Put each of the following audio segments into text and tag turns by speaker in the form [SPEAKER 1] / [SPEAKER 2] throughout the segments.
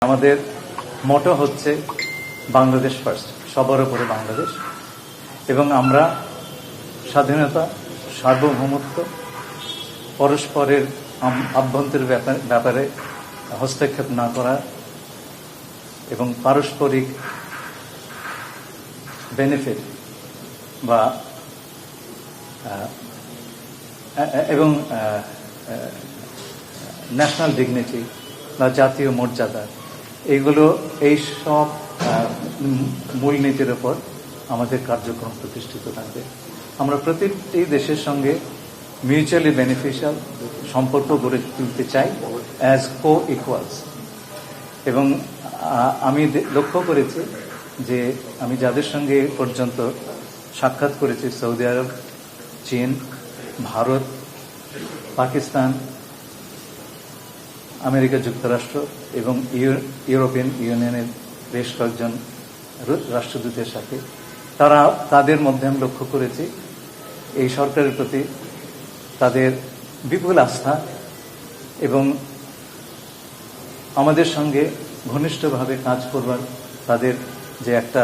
[SPEAKER 1] আমাদের মোটো হচ্ছে বাংলাদেশ ফার্স্ট, সবার উপরে বাংলাদেশ। এবং আমরা স্বাধীনতা, সার্বভৌমত্ব, পরস্পরের আভ্যন্তরীণ ব্যাপারে হস্তক্ষেপ না করা এবং পারস্পরিক বেনিফিট বা এবং ন্যাশনাল ডিগনিটি বা জাতীয় মর্যাদা, এইগুলো এই সব মূলনীতির উপর আমাদের কার্যক্রম প্রতিষ্ঠিত থাকবে। আমরা প্রতিটি দেশের সঙ্গে মিউচুয়ালি বেনিফিশিয়াল সম্পর্ক গড়ে তুলতে চাই অ্যাজ কো ইকুয়ালস। এবং আমি লক্ষ্য করেছি যে আমি যাদের সঙ্গে পর্যন্ত সাক্ষাৎ করেছি, সৌদি আরব, চীন, ভারত, পাকিস্তান, আমেরিকা যুক্তরাষ্ট্র এবং ইউরোপিয়ান ইউনিয়নের বেশ কয়েকজন রাষ্ট্রদূতের সাথে তাদের মধ্যে আমি লক্ষ্য করেছি এই সরকারের প্রতি তাদের বিপুল আস্থা এবং আমাদের সঙ্গে ঘনিষ্ঠভাবে কাজ করবার তাদের যে একটা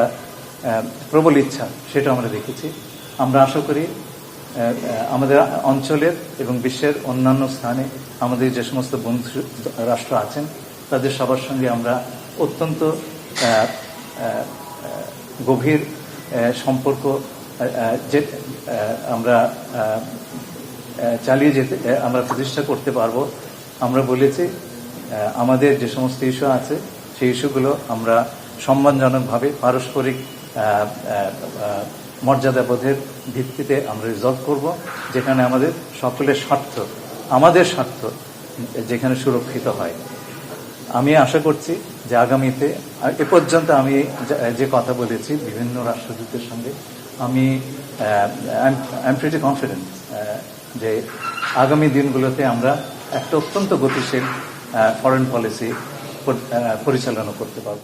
[SPEAKER 1] প্রবল ইচ্ছা, সেটা আমরা দেখেছি। আমরা আশা করি আমাদের অঞ্চলের এবং বিশ্বের অন্যান্য স্থানে আমাদের যে সমস্ত বন্ধু রাষ্ট্র আছেন তাদের সবার সঙ্গে আমরা অত্যন্ত গভীর সম্পর্ক যে আমরা চালিয়ে যেতে আমরা প্রতিষ্ঠা করতে পারবো। আমরা বলেছি আমাদের যে সমস্ত ইস্যু আছে সেই ইস্যুগুলো আমরা সম্মানজনকভাবে পারস্পরিক মর্যাদাবোধের ভিত্তিতে আমরা রিজলভ করব, যেখানে আমাদের সকলের স্বার্থ, আমাদের স্বার্থ যেখানে সুরক্ষিত হয়। আমি আশা করছি যে আগামীতে, এ পর্যন্ত আমি যে কথা বলেছি বিভিন্ন রাষ্ট্রদূতের সঙ্গে, আমি আই এম প্রিটি কনফিডেন্ট যে আগামী দিনগুলোতে আমরা একটা অত্যন্ত গতিশীল ফরেন পলিসি পরিচালনা করতে পারব।